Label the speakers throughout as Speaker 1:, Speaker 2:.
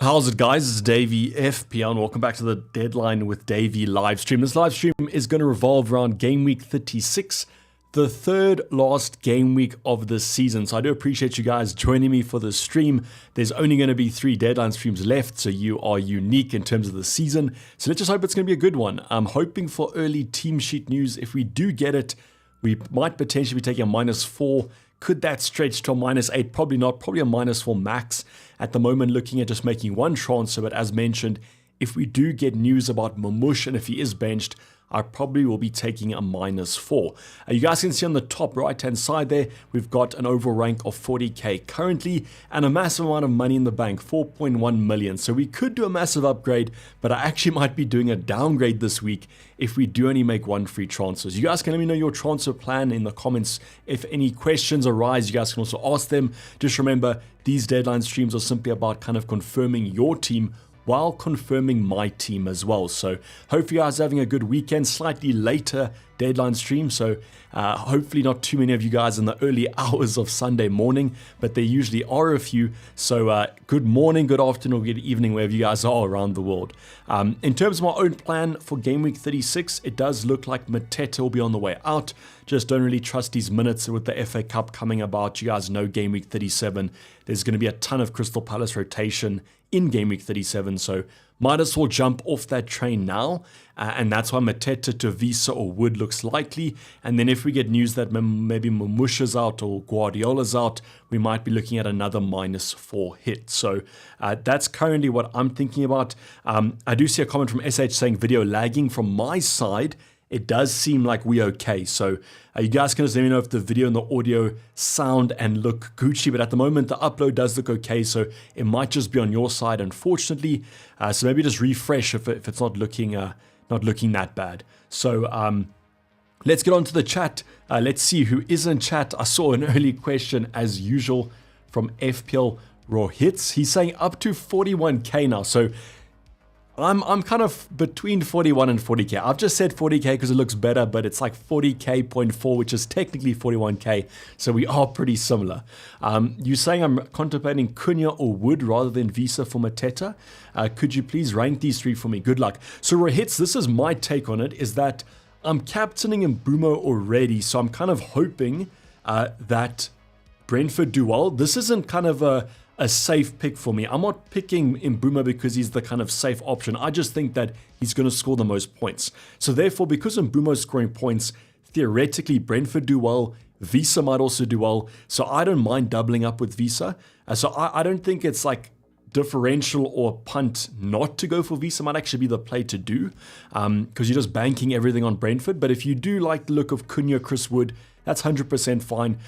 Speaker 1: How's it, guys? It's Davey FPL and welcome back to the Deadline with Davey live stream. This live stream is going to revolve around game week 36, the third last game week of the season. So I do appreciate you guys joining me for the stream. There's only going to be 3 Deadline streams left, so you are unique in terms of the season. So let's just hope it's going to be a good one. I'm hoping for early team sheet news. If we do get it, we might potentially be taking a -4. Could that stretch to a -8? Probably not. Probably a -4 max. At the moment, looking at just making one transfer. But as mentioned, if we do get news about Mamush and if he is benched, I probably will be taking a -4. You guys can see on the top right-hand side there, we've got an overall rank of 40k currently and a massive amount of money in the bank, 4.1 million. So we could do a massive upgrade, but I actually might be doing a downgrade this week if we do only make 1 free transfers. You guys can let me know your transfer plan in the comments. If any questions arise, you guys can also ask them. Just remember, these Deadline streams are simply about kind of confirming your team while confirming my team as well. So hope you guys are having a good weekend. Slightly later Deadline stream, so hopefully not too many of you guys in the early hours of Sunday morning, but there usually are a few. So good morning, good afternoon, or good evening, wherever you guys are around the world. In terms of my own plan for game week 36, it does look like Mateta will be on the way out. Just don't really trust these minutes with the FA Cup coming about. You guys know game week 37, there's going to be a ton of Crystal Palace rotation in game week 37, so might as well jump off that train now, and that's why Mateta to Visa or Wood looks likely. And then if we get news that maybe Mamusha's out or Guardiola's out, we might be looking at another -4 hit. So that's currently what I'm thinking about. I do see a comment from SH saying video lagging. From my side, it does seem like we're okay. So you guys can just let me know if the video and the audio sound and look Gucci, but at the moment the upload does look okay, so it might just be on your side, unfortunately. So maybe just refresh if it's not looking that bad. So let's get on to the chat. Let's see who is in chat. I saw an early question as usual from FPL Raw Hits. He's saying up to 41k now. So I'm kind of between 41 and 40k. I've just said 40k because it looks better, but it's like 40k.4, which is technically 41k. So we are pretty similar. You're saying I'm contemplating Cunha or Wood rather than Visa for Mateta. Could you please rank these 3 for me? Good luck. So Rohits, this is my take on it, is that I'm captaining Mbeumo already. So I'm kind of hoping that Brentford do well. This isn't kind of a safe pick for me. I'm not picking Mbeumo because he's the kind of safe option. I just think that he's going to score the most points. So therefore, because Mbeumo's scoring points, theoretically Brentford do well. Visa might also do well. So I don't mind doubling up with Visa. So I don't think it's like differential or punt not to go for Visa. Might actually be the play to do because you're just banking everything on Brentford. But if you do like the look of Cunha, Chris Wood, that's 100% fine.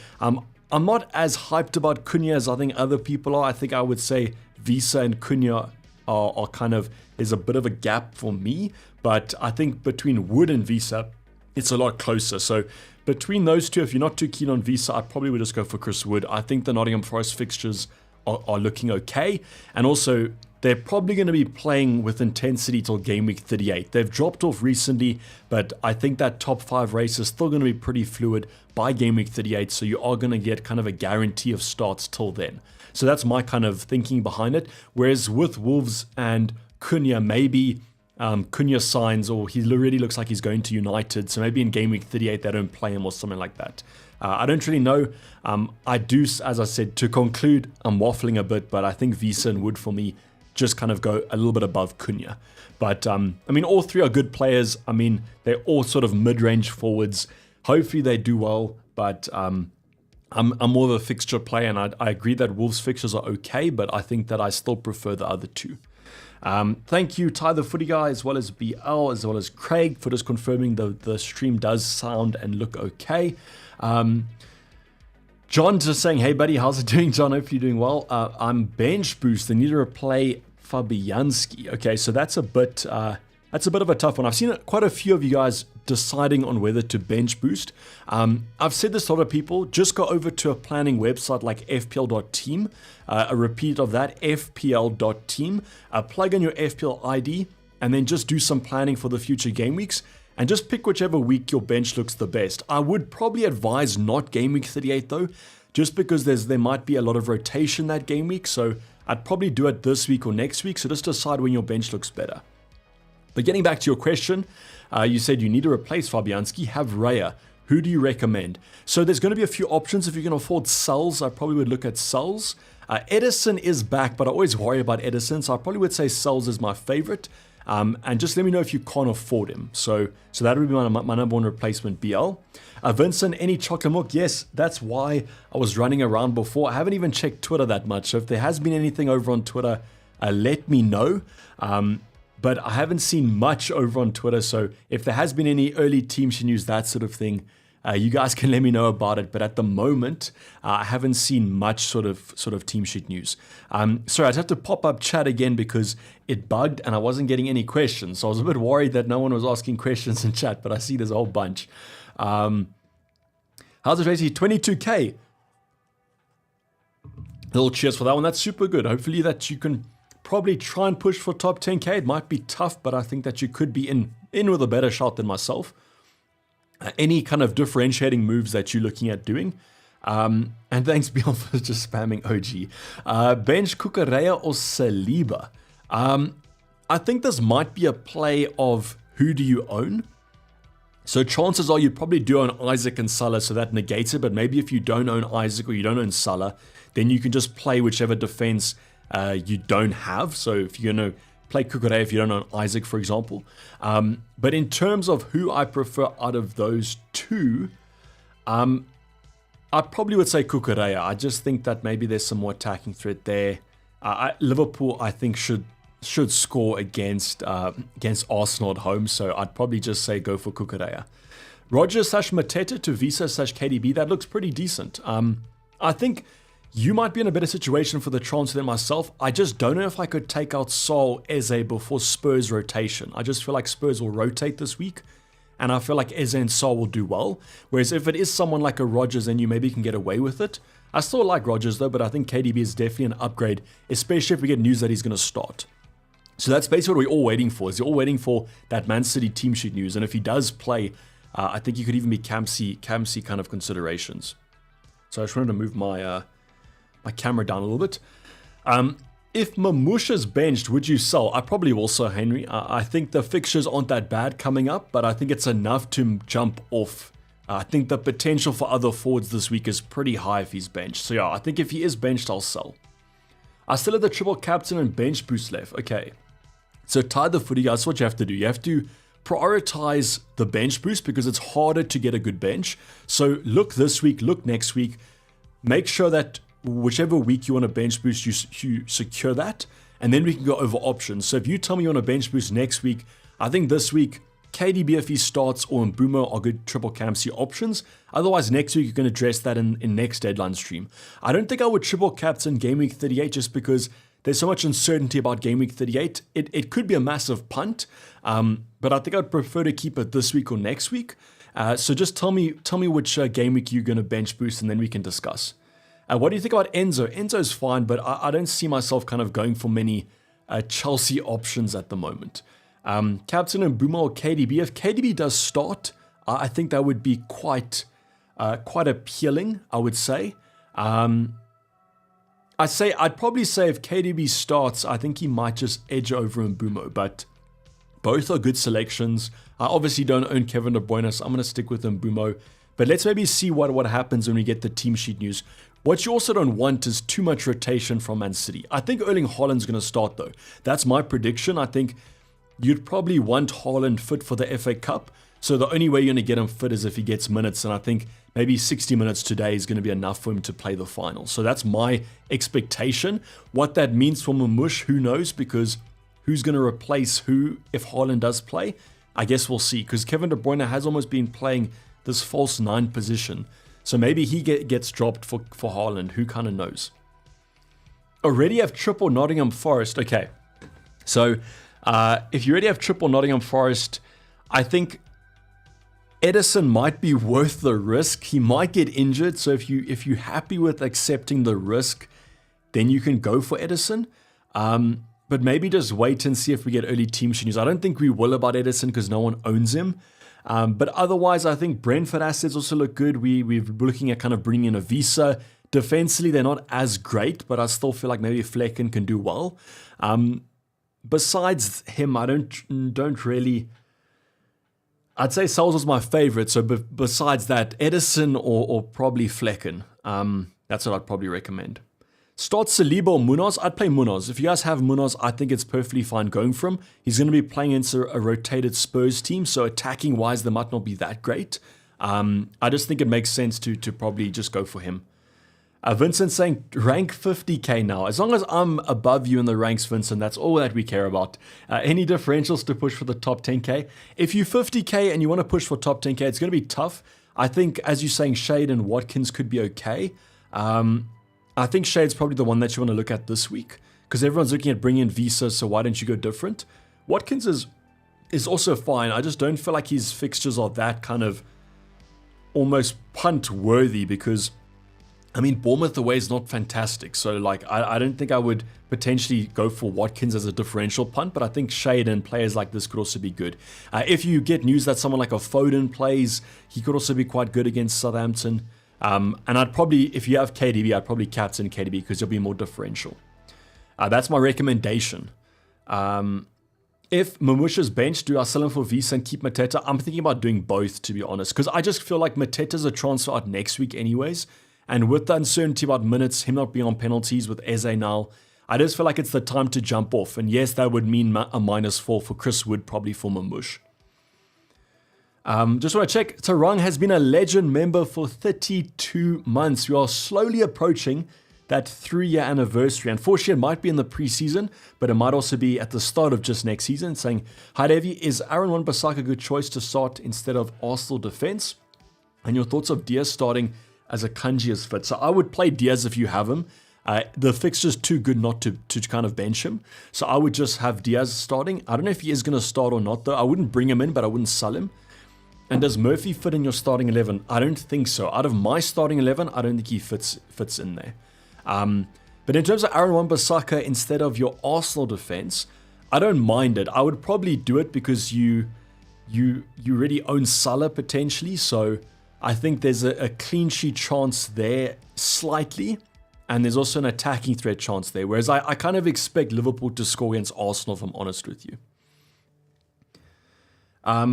Speaker 1: I'm not as hyped about Cunha as I think other people are. I think I would say Visa and Cunha are kind of, there's a bit of a gap for me, but I think between Wood and Visa, it's a lot closer. So between those two, if you're not too keen on Visa, I probably would just go for Chris Wood. I think the Nottingham Forest fixtures are looking okay, and also they're probably going to be playing with intensity till game week 38. They've dropped off recently, but I think that top 5 race is still going to be pretty fluid by game week 38, so you are going to get kind of a guarantee of starts till then. So that's my kind of thinking behind it. Whereas with Wolves and Cunha, maybe Cunha signs or he already looks like he's going to United, so maybe in game week 38 they don't play him or something like that. I don't really know. I do, as I said, to conclude, I'm waffling a bit, but I think Visa and Wood for me just kind of go a little bit above Cunha. But, I mean, all 3 are good players. I mean, they're all sort of mid-range forwards. Hopefully they do well, but I'm more of a fixture player, and I agree that Wolves fixtures are okay, but I think that I still prefer the other 2. Thank you, Ty the Footy Guy, as well as BL, as well as Craig, for just confirming the stream does sound and look okay. John just saying, hey buddy, how's it doing, John? Hope you're doing well. I'm bench boost. I need to replay Fabianski. Okay, so that's a bit of a tough one. I've seen quite a few of you guys deciding on whether to bench boost. I've said this to a lot of people, just go over to a planning website like FPL.team, a repeat of that, FPL.team, plug in your FPL ID, and then just do some planning for the future game weeks. And just pick whichever week your bench looks the best. I would probably advise not game week 38 though, just because there might be a lot of rotation that game week. So I'd probably do it this week or next week, so just decide when your bench looks better. But getting back to your question, you said you need to replace Fabianski, have Raya. Who do you recommend? So there's going to be a few options. If you can afford Sulls, I probably would look at Sulls. Edison is back, but I always worry about Edison, so I probably would say Sulls is my favorite. And just let me know if you can't afford him. So that would be my number one replacement, BL. Vincent, any chocolate milk? Yes, that's why I was running around before. I haven't even checked Twitter that much. So if there has been anything over on Twitter, let me know. But I haven't seen much over on Twitter. So if there has been any early team sheet news, that sort of thing, you guys can let me know about it. But at the moment, I haven't seen much sort of team sheet news. Sorry, I'd have to pop up chat again because it bugged and I wasn't getting any questions. So I was a bit worried that no one was asking questions in chat, but I see there's a whole bunch. How's it, Tracy? 22K. Little cheers for that one. That's super good. Hopefully that you can probably try and push for top 10K. It might be tough, but I think that you could be in with a better shot than myself. Any kind of differentiating moves that you're looking at doing. And thanks, Beyond, for just spamming OG. Bench Kukureya or Saliba? I think this might be a play of who do you own. So chances are you probably do own Isaac and Salah, so that negates it. But maybe if you don't own Isaac or you don't own Salah, then you can just play whichever defense you don't have. So if you're going to play Kukureya if you don't own Isaac, for example. But in terms of who I prefer out of those two, I probably would say Kukureya. I just think that maybe there's some more attacking threat there. Liverpool, I think, should score against Arsenal at home, so I'd probably just say go for Kukureya. Rodgers/Mateta to Visa/KDB, that looks pretty decent. I think you might be in a better situation for the transfer than myself. I just don't know if I could take out Saul Eze before Spurs rotation. I just feel like Spurs will rotate this week, and I feel like Eze and Saul will do well. Whereas if it is someone like a Rodgers, then you maybe can get away with it. I still like Rodgers though, but I think KDB is definitely an upgrade, especially if we get news that he's going to start. So that's basically what we're all waiting for. Is you're all waiting for that Man City team sheet news, and if he does play, I think he could even be Camsey kind of considerations. So I just wanted to move my camera down a little bit. If Mamouche is benched, would you sell? I probably will sell Henry. I think the fixtures aren't that bad coming up, but I think it's enough to jump off. I think the potential for other forwards this week is pretty high if he's benched. So yeah, I think if he is benched, I'll sell. I still have the triple captain and bench boost left. Okay. So tie the footy, that's what you have to do. You have to prioritize the bench boost because it's harder to get a good bench. So look this week, look next week. Make sure that whichever week you want a bench boost, you secure that. And then we can go over options. So if you tell me you want a bench boost next week, I think this week, KDB if he starts or Mbumo are good triple captaincy options. Otherwise, next week you can address that in next deadline stream. I don't think I would triple captain game week 38 just because there's so much uncertainty about game week 38. It could be a massive punt, but I think I'd prefer to keep it this week or next week. So just tell me which game week you're going to bench boost, and then we can discuss. What do you think about Enzo? Enzo's fine, but I don't see myself kind of going for many Chelsea options at the moment. Captain and Mbeumo or KDB. If KDB does start, I think that would be quite appealing, I would say. I'd probably say if KDB starts, I think he might just edge over Mbeumo, but both are good selections. I obviously don't own Kevin De Bruyne, so I'm going to stick with Mbeumo. But let's maybe see what happens when we get the team sheet news. What you also don't want is too much rotation from Man City. I think Erling Haaland's going to start though. That's my prediction. I think you'd probably want Haaland fit for the FA Cup. So the only way you're going to get him fit is if he gets minutes. And I think maybe 60 minutes today is going to be enough for him to play the final. So that's my expectation. What that means for Mamouche, who knows? Because who's going to replace who if Haaland does play? I guess we'll see. Because Kevin De Bruyne has almost been playing this false 9 position. So maybe he gets dropped for Haaland. Who kind of knows? Already have triple Nottingham Forest. Okay. So if you already have triple Nottingham Forest, I think Edison might be worth the risk. He might get injured. So if you're happy with accepting the risk, then you can go for Edison. But maybe just wait and see if we get early team sheet news. I don't think we will about Edison because no one owns him. But otherwise, I think Brentford assets also look good. We're looking at kind of bringing in a Visa, Defensively, they're not as great, but I still feel like maybe Flecken can do well. Besides him, I don't really... I'd say Sales was my favorite, so besides that, Edison or probably Flecken. That's what I'd probably recommend. Start Saliba or Munoz? I'd play Munoz. If you guys have Munoz, I think it's perfectly fine going for him. He's going to be playing into a rotated Spurs team, so attacking-wise, they might not be that great. I just think it makes sense to probably just go for him. Vincent saying, rank 50k now. As long as I'm above you in the ranks, Vincent, that's all that we care about. Any differentials to push for the top 10k? If you're 50k and you want to push for top 10k, it's going to be tough. I think, as you're saying, Shade and Watkins could be okay. I think Shade's probably the one that you want to look at this week, because everyone's looking at bringing in Visa, so why don't you go different? Watkins is also fine. I just don't feel like his fixtures are that kind of almost punt-worthy, because... I mean, Bournemouth away is not fantastic, so like I don't think I would potentially go for Watkins as a differential punt, but I think Shade and players like this could also be good. If you get news that someone like a Foden plays, he could also be quite good against Southampton. And I'd probably, if you have KDB, I'd probably captain KDB because you'll be more differential. That's my recommendation. If Mamusha's bench, do I sell him for Visa and keep Mateta? I'm thinking about doing both, to be honest, because I just feel like Mateta's a transfer out next week anyways. And with the uncertainty about minutes, him not being on penalties with Eze now, I just feel like it's the time to jump off. And yes, that would mean a -4 for Chris Wood, probably for Mamush. Just want to check, Tarang has been a legend member for 32 months. We are slowly approaching that 3-year anniversary. Unfortunately, it might be in the preseason, but it might also be at the start of just next season. Saying, hi Davey, is Aaron Wan-Bissaka a good choice to start instead of Arsenal defense? And your thoughts of Diaz starting as a Kanji is fit. So I would play Diaz if you have him. The fixture's too good not to kind of bench him. So I would just have Diaz starting. I don't know if he is going to start or not though. I wouldn't bring him in, but I wouldn't sell him. And does Murphy fit in your starting 11? I don't think so. Out of my starting 11, I don't think he fits in there. But in terms of Aaron Wan-Bissaka instead of your Arsenal defense, I don't mind it. I would probably do it because you already own Salah potentially, so I think there's a clean sheet chance there slightly, and there's also an attacking threat chance there, whereas I kind of expect Liverpool to score against Arsenal, if I'm honest with you.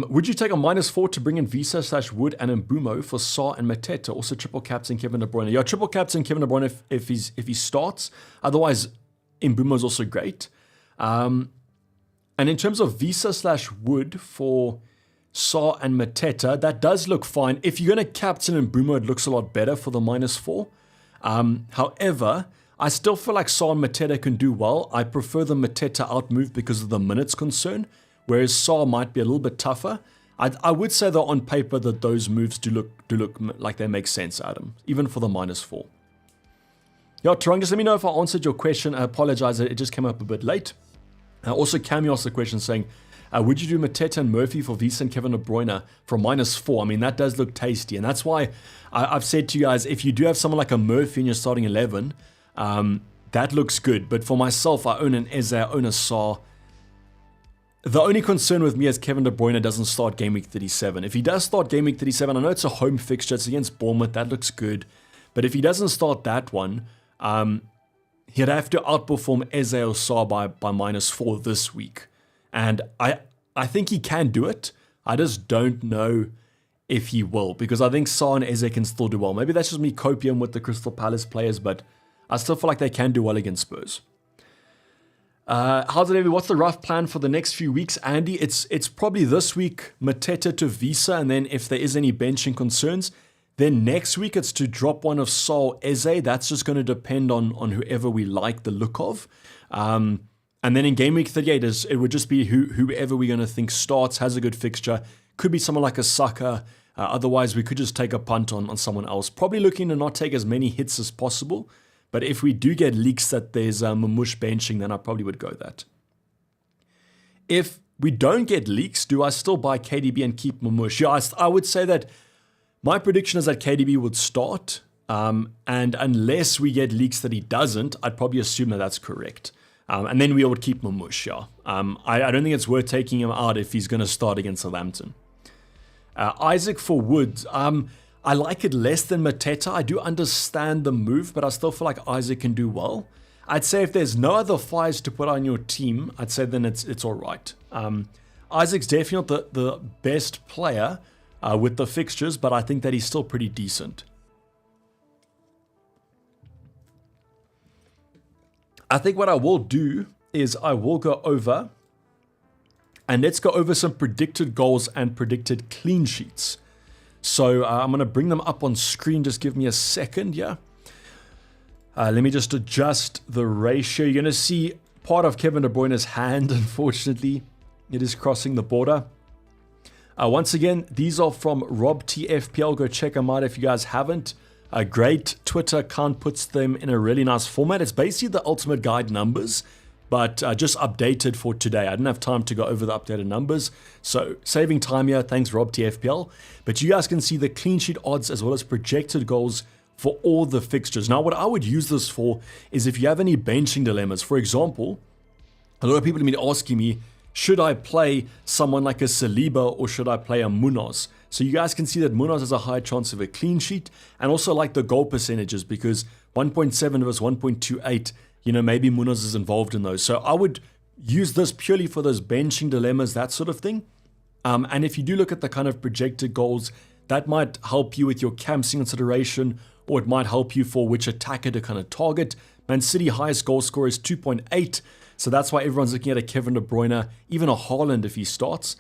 Speaker 1: Would you take a -4 to bring in Visa/Wood and Mbumo for Sarr and Mateta? Also triple captain Kevin De Bruyne. Yeah, triple captain Kevin De Bruyne if he starts. Otherwise, Mbumo is also great. And in terms of Visa/Wood for Sarr and Mateta, that does look fine. If you're going to captain Mbumo, it looks a lot better for the -4. However, I still feel like Sarr and Mateta can do well. I prefer the Mateta outmove because of the minutes concern, whereas Sarr might be a little bit tougher. I would say that on paper that those moves do look like they make sense, Adam, even for the -4. Yeah, Tarang, just let me know if I answered your question. I apologize, it just came up a bit late. Also, Cami asked the question saying, would you do Mateta and Murphy for Visa and Kevin De Bruyne for -4? I mean, that does look tasty. And that's why I've said to you guys, if you do have someone like a Murphy in your starting 11, that looks good. But for myself, I own an Eze, I own a Sarr. The only concern with me is Kevin De Bruyne doesn't start game week 37. If he does start game week 37, I know it's a home fixture, it's against Bournemouth, that looks good. But if he doesn't start that one, he'd have to outperform Eze or Sarr by -4 this week. And I think he can do it. I just don't know if he will, because I think Sarr and Eze can still do well. Maybe that's just me copium with the Crystal Palace players, but I still feel like they can do well against Spurs. How's it, David? What's the rough plan for the next few weeks, Andy? It's probably this week Mateta to Visa, and then if there is any benching concerns, then next week it's to drop one of Sarr Eze. That's just going to depend on whoever we like the look of. And then in game week 38, it would just be whoever we're going to think starts, has a good fixture. Could be someone like a Saka. Otherwise, we could just take a punt on someone else. Probably looking to not take as many hits as possible. But if we do get leaks that there's Mamush benching, then I probably would go that. If we don't get leaks, do I still buy KDB and keep Mamush? Yeah, I would say that my prediction is that KDB would start. And unless we get leaks that he doesn't, I'd probably assume that that's correct. And then we would keep Mamush, yeah. I don't think it's worth taking him out if he's going to start against Southampton. Isaac for Woods. I like it less than Mateta. I do understand the move, but I still feel like Isaac can do well. I'd say if there's no other fires to put on your team, I'd say then it's all right. Isaac's definitely not the best player with the fixtures, but I think that he's still pretty decent. I think what I will do is I will go over, and let's go over some predicted goals and predicted clean sheets. So I'm going to bring them up on screen. Just give me a second, yeah. Let me just adjust the ratio. You're going to see part of Kevin De Bruyne's hand, unfortunately. It is crossing the border. Once again, these are from Rob T FPL. Go check them out if you guys haven't. A great Twitter account, puts them in a really nice format. It's basically the ultimate guide numbers, but just updated for today. I didn't have time to go over the updated numbers, so saving time here. Thanks, Rob T FPL. But you guys can see the clean sheet odds as well as projected goals for all the fixtures. Now, what I would use this for is if you have any benching dilemmas. For example, a lot of people have been asking me, should I play someone like a Saliba or should I play a Munoz? So you guys can see that Munoz has a high chance of a clean sheet, and also like the goal percentages, because 1.7 versus 1.28, maybe Munoz is involved in those. So I would use this purely for those benching dilemmas, that sort of thing. And if you do look at the kind of projected goals, that might help you with your captaincy consideration, or it might help you for which attacker to kind of target. Man City highest goal score is 2.8, so that's why everyone's looking at a Kevin De Bruyne, even a Haaland if he starts.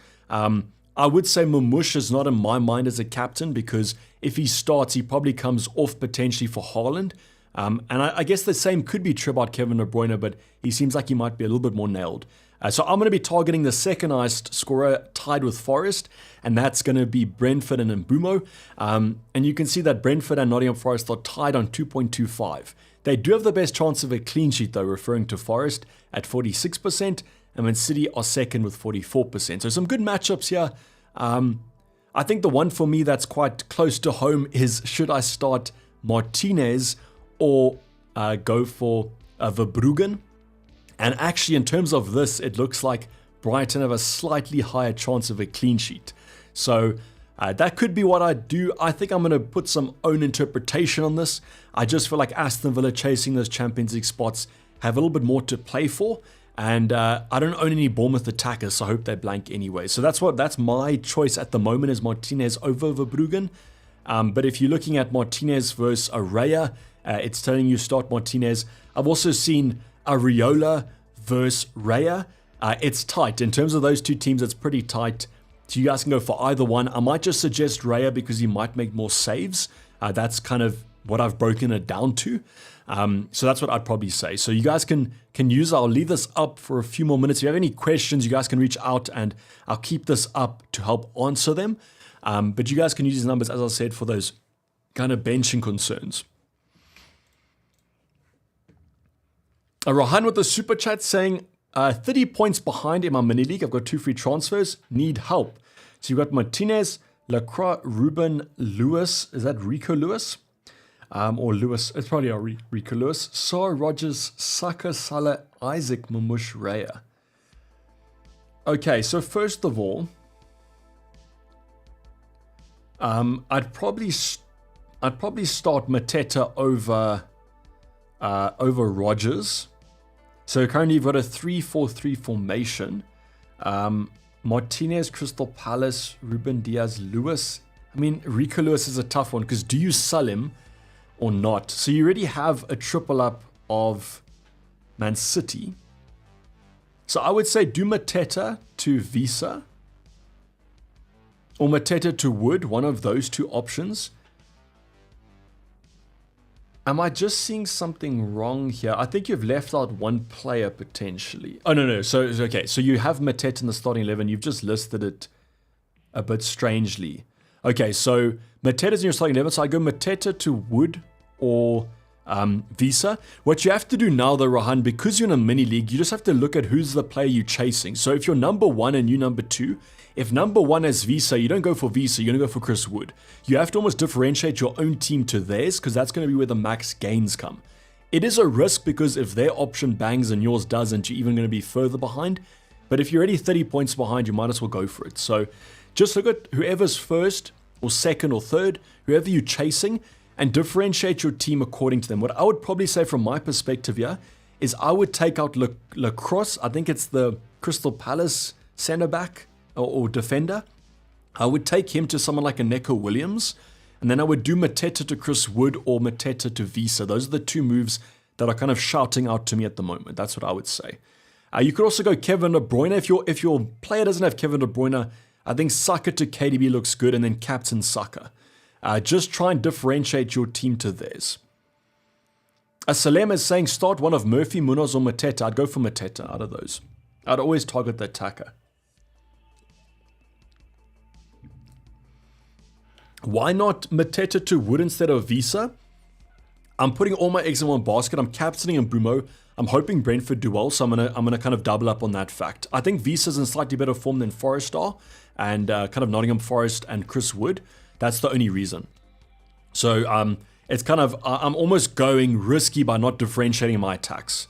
Speaker 1: I would say Mamush is not in my mind as a captain, because if he starts, he probably comes off potentially for Haaland. And I guess the same could be true about Kevin De Bruyne, but he seems like he might be a little bit more nailed. So I'm going to be targeting the second highest scorer tied with Forest, and that's going to be Brentford and Mbumo. And you can see that Brentford and Nottingham Forest are tied on 2.25. They do have the best chance of a clean sheet, though, referring to Forest at 46%, and Man City are second with 44%. So some good matchups here. I think the one for me that's quite close to home is, should I start Martinez or go for Verbruggen? And actually, in terms of this, it looks like Brighton have a slightly higher chance of a clean sheet. So that could be what I do. I think I'm going to put some own interpretation on this. I just feel like Aston Villa chasing those Champions League spots have a little bit more to play for. And I don't own any Bournemouth attackers, so I hope they blank anyway. So that's my choice at the moment, is Martinez over Verbruggen. But if you're looking at Martinez versus Araya, it's telling you start Martinez. I've also seen Areola versus Raya. It's tight. In terms of those two teams, it's pretty tight. So you guys can go for either one. I might just suggest Raya because he might make more saves. That's kind of what I've broken it down to. So that's what I'd probably say. So you guys can use it. I'll leave this up for a few more minutes. If you have any questions, you guys can reach out and I'll keep this up to help answer them. But you guys can use these numbers, as I said, for those kind of benching concerns. Rohan with the super chat saying, 30 points behind in my mini league. I've got 2 free transfers. Need help. So you've got Martinez, Lacroix, Ruben, Lewis. Is that Rico Lewis? Or Lewis. It's probably Rico Lewis. Sar, Rogers, Saka, Salah, Isaac, Mamush, Raya. Okay, so first of all, I'd probably start Mateta over Rogers. So currently you've got a 3-4-3 formation. Martinez, Crystal Palace, Ruben Diaz, Lewis. I mean, Rico Lewis is a tough one because do you sell him or not? So you already have a triple up of Man City. So I would say do Mateta to Visa or Mateta to Wood, one of those two options. Am I just seeing something wrong here? I think you've left out one player potentially. Oh, no. So, okay. So you have Mateta in the starting 11. You've just listed it a bit strangely. Okay, so Mateta's in your starting 11. So I go Mateta to Wood or Visa. What you have to do now, though, Rohan, because you're in a mini league, you just have to look at who's the player you're chasing. So if you're number 1 and you number 2, if number 1 is Visa, you don't go for Visa, you're going to go for Chris Wood. You have to almost differentiate your own team to theirs because that's going to be where the max gains come. It is a risk because if their option bangs and yours doesn't, you're even going to be further behind. But if you're already 30 points behind, you might as well go for it. So just look at whoever's first or second or third, whoever you're chasing, and differentiate your team according to them. What I would probably say from my perspective here is I would take out Lacrosse. I think it's the Crystal Palace centre back or defender. I would take him to someone like a Neco Williams, and then I would do Mateta to Chris Wood or Mateta to Visa. Those are the two moves that are kind of shouting out to me at the moment. That's what I would say. You could also go Kevin De Bruyne. If your player doesn't have Kevin De Bruyne, I think Saka to KDB looks good, and then captain Saka. Just try and differentiate your team to theirs. Salem is saying start one of Murphy, Munoz, or Mateta. I'd go for Mateta out of those. I'd always target the attacker. Why not Mateta to Wood instead of Visa? I'm putting all my eggs in one basket. I'm captaining Mbeumo. I'm hoping Brentford do well, so I'm gonna kind of double up on that fact. I think Visa's in slightly better form than Forest are, and kind of Nottingham Forest and Chris Wood. That's the only reason. So it's kind of I'm almost going risky by not differentiating my attacks.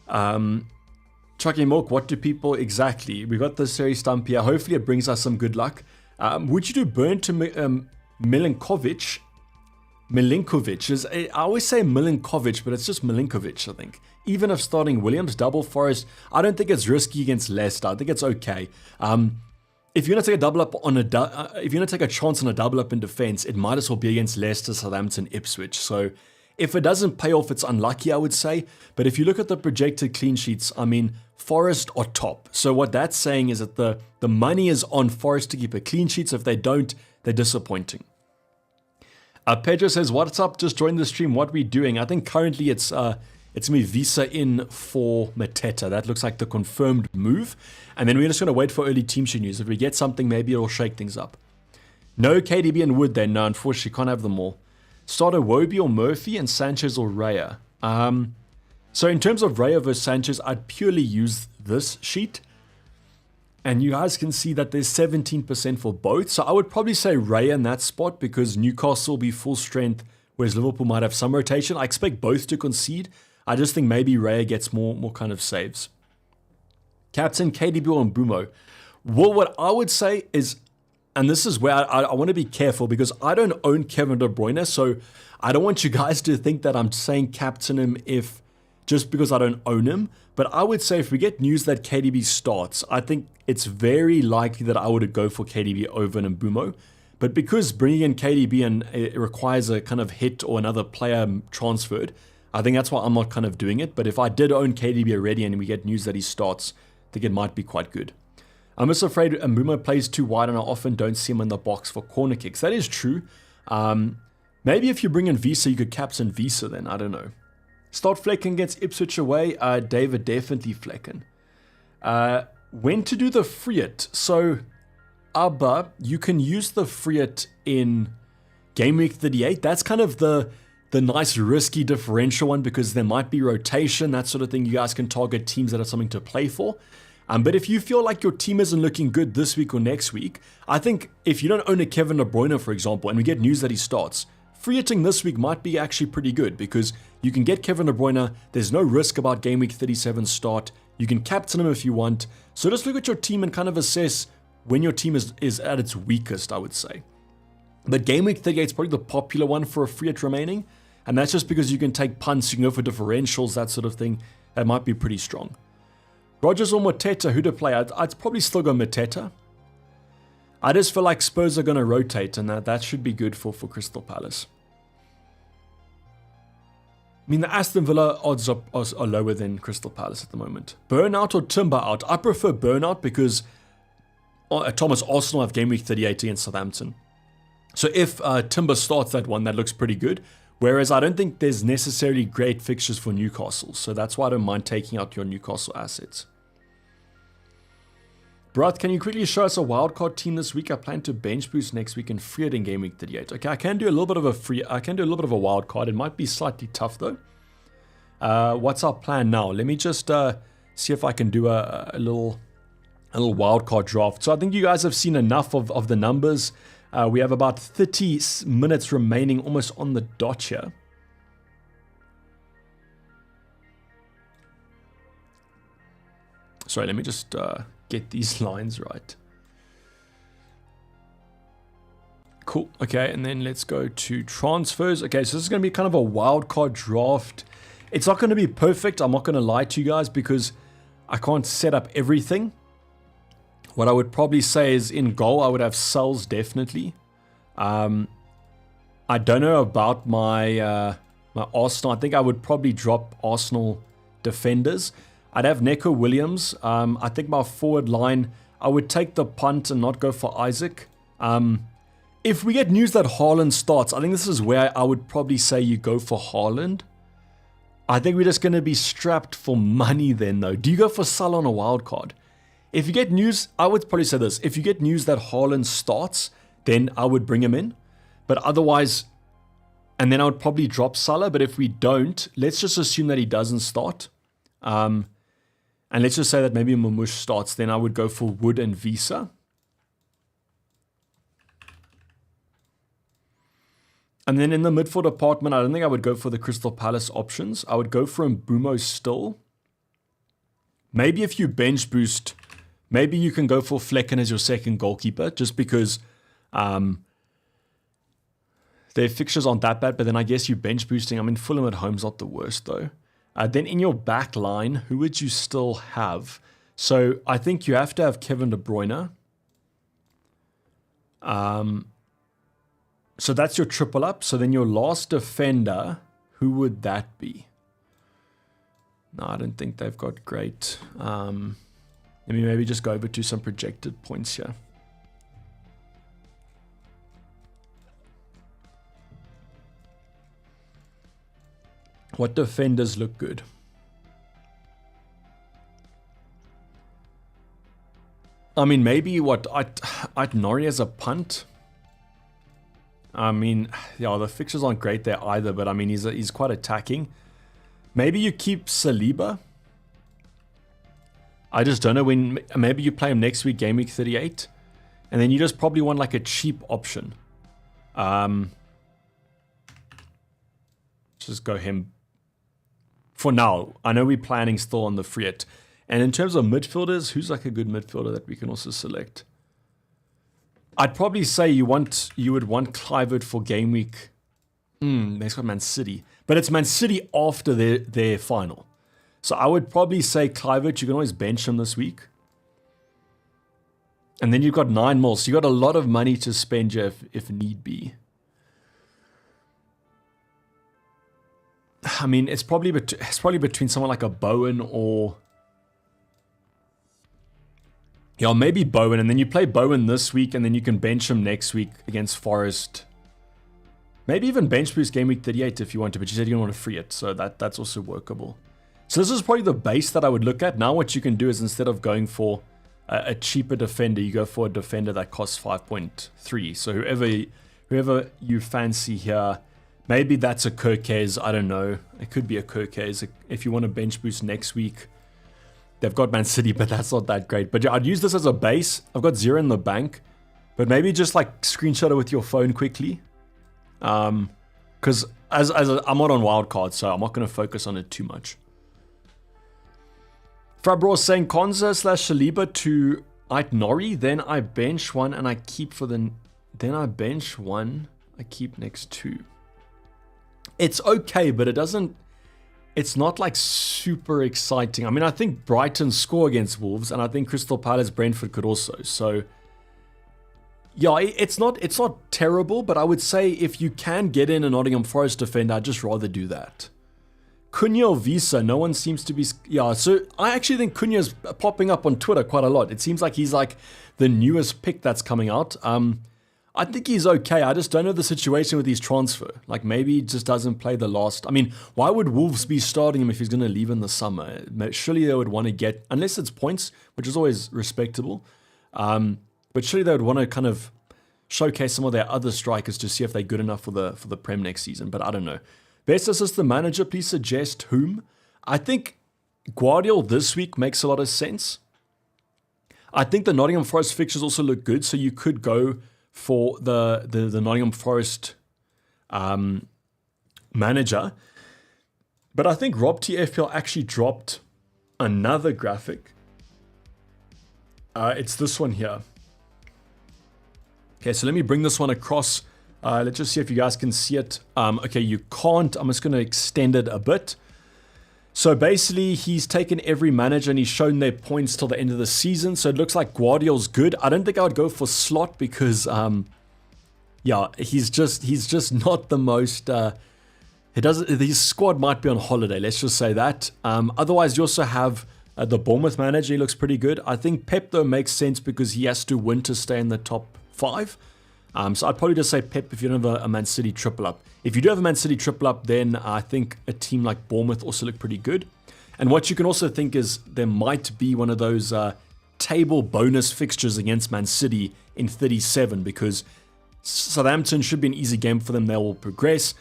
Speaker 1: Chucky Milk, what do people exactly? We got the series stump here. Hopefully it brings us some good luck. Would you do Burn to Milinkovic? I always say Milinkovic, but it's just Milinkovic, I think. Even if starting Williams, double Forest, I don't think it's risky against Leicester. I think it's okay. If you're gonna take a double up on if you're gonna take a chance on a double up in defense, it might as well be against Leicester, Southampton, Ipswich. So if it doesn't pay off, it's unlucky, I would say. But if you look at the projected clean sheets, I mean, Forest are top. So what that's saying is that the money is on Forest to keep a clean sheet. So if they don't, they're disappointing. Pedro says, what's up? Just joined the stream. What are we doing? I think currently it's me Visa in for Mateta. That looks like the confirmed move. And then we're just going to wait for early team sheet news. If we get something, maybe it'll shake things up. No KDB and Wood then. No, unfortunately, can't have them all. Starter Wobie or Murphy and Sanchez or Raya. So in terms of Raya versus Sanchez, I'd purely use this sheet. And you guys can see that there's 17% for both. So I would probably say Raya in that spot because Newcastle will be full strength, whereas Liverpool might have some rotation. I expect both to concede. I just think maybe Raya gets more kind of saves. Captain KDB or Mbeumo. Well, what I would say is, and this is where I want to be careful because I don't own Kevin De Bruyne, so I don't want you guys to think that I'm saying captain him just because I don't own him. But I would say if we get news that KDB starts, I think it's very likely that I would go for KDB over an Mbeumo. But because bringing in KDB and it requires a kind of hit or another player transferred, I think that's why I'm not kind of doing it. But if I did own KDB already and we get news that he starts, I think it might be quite good. I'm just afraid Mbeumo plays too wide and I often don't see him in the box for corner kicks. That is true. Maybe if you bring in Visa, you could captain Visa then. I don't know. Start Flecken against Ipswich away. David, definitely Flecken. When to do the Friet? So, Abba, you can use the Friet in Game Week 38. That's kind of the nice risky differential one because there might be rotation, that sort of thing. You guys can target teams that have something to play for. But if you feel like your team isn't looking good this week or next week, I think if you don't own a Kevin De Bruyne, for example, and we get news that he starts, free-hitting this week might be actually pretty good because you can get Kevin De Bruyne. There's no risk about Game Week 37 start. You can captain him if you want. So just look at your team and kind of assess when your team is at its weakest, I would say. But Game Week 38 is probably the popular one for a free-hit remaining. And that's just because you can take punts, you can go for differentials, that sort of thing. That might be pretty strong. Rodgers or Mateta, who to play? I'd probably still go Mateta. I just feel like Spurs are going to rotate, and that should be good for Crystal Palace. I mean, the Aston Villa odds are lower than Crystal Palace at the moment. Burnout or Timber out? I prefer Burnout because Thomas Arsenal have Game Week 38 against Southampton. So if Timber starts that one, that looks pretty good. Whereas I don't think there's necessarily great fixtures for Newcastle. So that's why I don't mind taking out your Newcastle assets. Brat, can you quickly show us a wildcard team this week? I plan to bench boost next week and free it in Game Week 38. Okay, I can do a little bit of a wildcard. It might be slightly tough though. What's our plan now? Let me just see if I can do a little wildcard draft. So I think you guys have seen enough of the numbers. We have about 30 minutes remaining, almost on the dot here. Sorry, let me just get these lines right. Cool. Okay, and then let's go to transfers. Okay, so this is going to be kind of a wildcard draft. It's not going to be perfect. I'm not going to lie to you guys because I can't set up everything. What I would probably say is in goal, I would have Sells definitely. I don't know about my my Arsenal. I think I would probably drop Arsenal defenders. I'd have Neco Williams. I think my forward line, I would take the punt and not go for Isaac. If we get news that Haaland starts, I think this is where I would probably say you go for Haaland. I think we're just going to be strapped for money then though. Do you go for Salah on a wild card? If you get news, I would probably say this. If you get news that Haaland starts, then I would bring him in. But otherwise, and then I would probably drop Salah. But if we don't, let's just assume that he doesn't start. And let's just say that maybe Mamush starts. Then I would go for Wood and Visa. And then in the midfield department, I don't think I would go for the Crystal Palace options. I would go for Mbumo still. Maybe if you bench boost, maybe you can go for Flecken as your second goalkeeper, just because their fixtures aren't that bad. But then I guess you bench boosting. I mean, Fulham at home's not the worst though. Then in your back line, who would you still have? So I think you have to have Kevin De Bruyne. So that's your triple up. So then your last defender, who would that be? No, I don't think they've got great. Let me maybe just go over to some projected points here. What defenders look good? I mean, maybe what I'd Nori as a punt. I mean, yeah, the fixtures aren't great there either, but I mean, he's quite attacking. Maybe you keep Saliba. I just don't know when. Maybe you play him next week, game week 38, and then you just probably want like a cheap option. Just go him for now. I know we're planning still on the free hit. And in terms of midfielders, who's like a good midfielder that we can also select? I'd probably say you would want Kluivert for game week. They've got Man City. But it's Man City after their final. So I would probably say Kluivert, you can always bench him this week. And then you've got 9 mil. So you've got a lot of money to spend here if need be. I mean, it's probably between someone like a Bowen or... Yeah, maybe Bowen, and then you play Bowen this week, and then you can bench him next week against Forest. Maybe even bench boost game week 38 if you want to, but you said you don't want to free it, so that's also workable. So this is probably the base that I would look at. Now what you can do is instead of going for a cheaper defender, you go for a defender that costs 5.3. So whoever you fancy here, maybe that's a Kirkes, I don't know. It could be a Kirkes if you want to bench boost next week. They've got Man City, but that's not that great. But yeah, I'd use this as a base. I've got 0 in the bank. But maybe just like screenshot it with your phone quickly. Because I'm not on wildcard, so I'm not going to focus on it too much. Fabro saying Konza / Saliba to Aitnori. Then I bench one and I keep for the... Then I bench one. I keep next 2. It's okay, but it doesn't... It's not like super exciting. I mean, I think Brighton score against Wolves, and I think Crystal Palace, Brentford could also. So, yeah, it's not terrible, but I would say if you can get in a Nottingham Forest defender, I'd just rather do that. Cunha or Visa, no one seems to be... Yeah, so I actually think Cunha's popping up on Twitter quite a lot. It seems like he's like the newest pick that's coming out. I think he's okay. I just don't know the situation with his transfer. Like, maybe he just doesn't play the last... I mean, why would Wolves be starting him if he's going to leave in the summer? Surely they would want to get... Unless it's points, which is always respectable. But surely they would want to kind of showcase some of their other strikers to see if they're good enough for the Prem next season. But I don't know. Best assistant manager, please suggest whom? I think Guardiola this week makes a lot of sense. I think the Nottingham Forest fixtures also look good, so you could go... for the Nottingham Forest manager. But I think Rob T FPL actually dropped another graphic. It's this one here. Okay, so let me bring this one across. Let's just see if you guys can see it. Okay, you can't. I'm just going to extend it a bit. So basically, he's taken every manager and he's shown their points till the end of the season. So it looks like Guardiola's good. I don't think I would go for Slot because, yeah, he's just not the most. His squad might be on holiday. Let's just say that. Otherwise, you also have the Bournemouth manager. He looks pretty good. I think Pep though makes sense because he has to win to stay in the top 5. So I'd probably just say Pep if you don't have a Man City triple up. If you do have a Man City triple up, then I think a team like Bournemouth also look pretty good. And what you can also think is there might be one of those table bonus fixtures against Man City in 37 because Southampton should be an easy game for them. They will progress.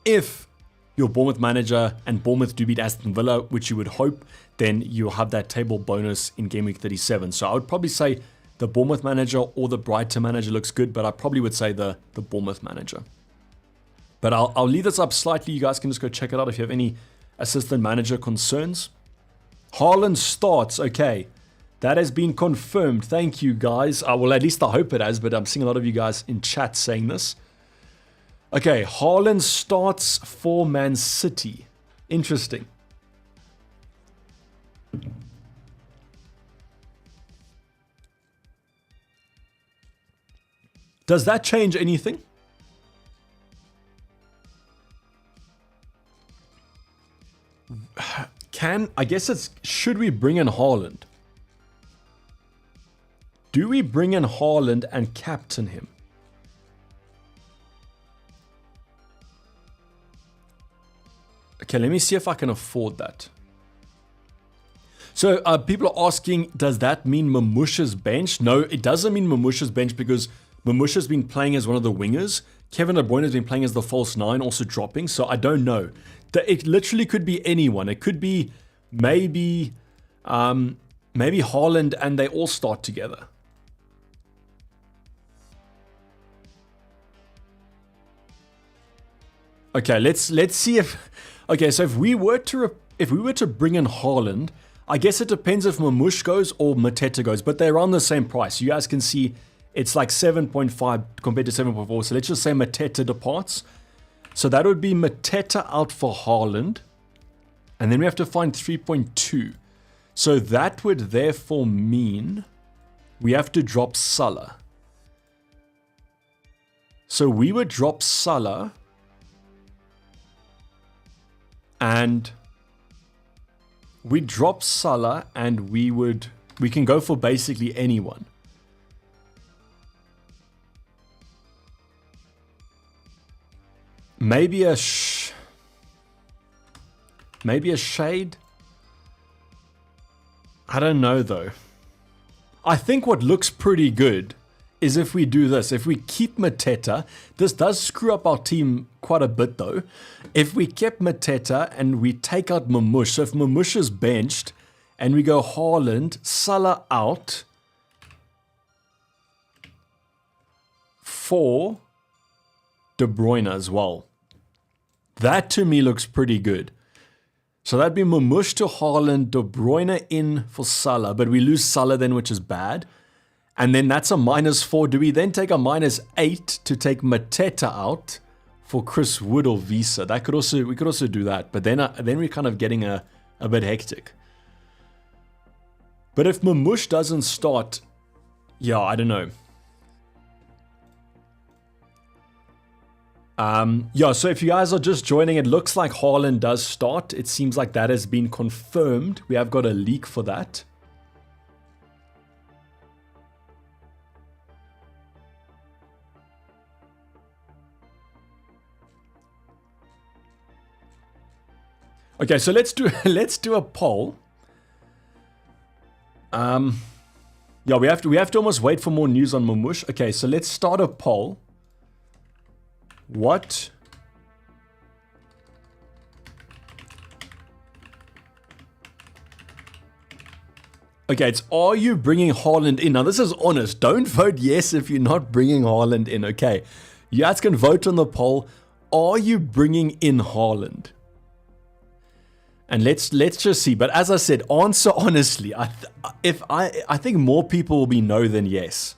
Speaker 1: If your Bournemouth manager and Bournemouth do beat Aston Villa, which you would hope, then you'll have that table bonus in game week 37. So I would probably say the Bournemouth manager or the Brighton manager looks good, but I probably would say the Bournemouth manager. But I'll leave this up slightly. You guys can just go check it out if you have any assistant manager concerns. Haaland starts. Okay, that has been confirmed. Thank you, guys. Well, at least I hope it has, but I'm seeing a lot of you guys in chat saying this. Okay, Haaland starts for Man City. Interesting. Does that change anything? I guess it's, should we bring in Haaland? Do we bring in Haaland and captain him? Okay, let me see if I can afford that. So people are asking, does that mean Mamush's bench? No, it doesn't mean Mamush's bench because Mamush has been playing as one of the wingers. Kevin De Bruyne has been playing as the false 9, also dropping. So I don't know. It literally could be anyone. It could be maybe Haaland and they all start together. Okay, let's see if. Okay, so if we were to bring in Haaland, I guess it depends if Mamush goes or Mateta goes, but they're on the same price. You guys can see it's like 7.5 compared to 7.4. So let's just say Mateta departs. So that would be Mateta out for Haaland. And then we have to find 3.2. So that would therefore mean we have to drop Salah. So we would drop Salah. And we drop Salah and we can go for basically anyone. Maybe a shade. I don't know though. I think what looks pretty good is if we do this. If we keep Mateta, this does screw up our team quite a bit though. If we kept Mateta and we take out Mamush, so if Mamush is benched and we go Haaland, Salah out for De Bruyne as well. That to me looks pretty good. So that'd be Mamush to Haaland, De Bruyne in for Salah, but we lose Salah then, which is bad. And then that's a -4. Do we then take a -8 to take Mateta out for Chris Wood or Visa? That could also, we could also do that, but then we're kind of getting a bit hectic. But if Mamush doesn't start, yeah, I don't know. Yeah, so if you guys are just joining, it looks like Haaland does start. It seems like that has been confirmed. We have got a leak for that. Okay, so let's do a poll. Yeah, we have to almost wait for more news on Mamush. Okay, so let's start a poll. What okay, it's are you bringing Haaland in? Now this is honest. Don't vote yes if you're not bringing Haaland in. Okay, you guys can vote on the poll. Are you bringing in Haaland? And let's just see. But as I said, answer honestly. I think more people will be no than yes.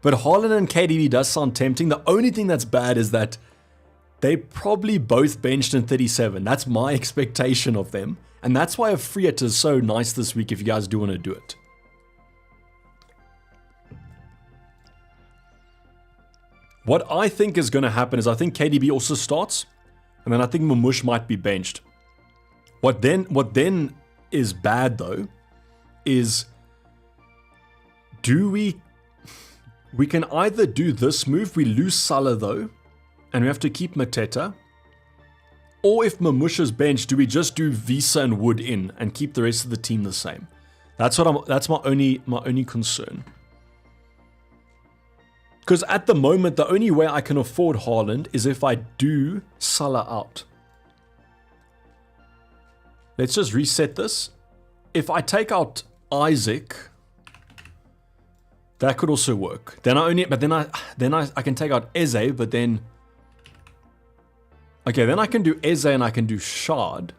Speaker 1: But Haaland and KDB does sound tempting. The only thing that's bad is that they probably both benched in 37. That's my expectation of them. And that's why a free hit is so nice this week if you guys do want to do it. What I think is going to happen is I think KDB also starts. And then I think Mamush might be benched. What then is bad though is we can either do this move, we lose Salah though, and we have to keep Mateta. Or if Mamush is benched, do we just do Visa and Wood in and keep the rest of the team the same? That's my only concern. Because at the moment, the only way I can afford Haaland is if I do Salah out. Let's just reset this. If I take out Isaac, that could also work. Then I can take out Eze, but then okay, then I can do Eze and I can do Shard.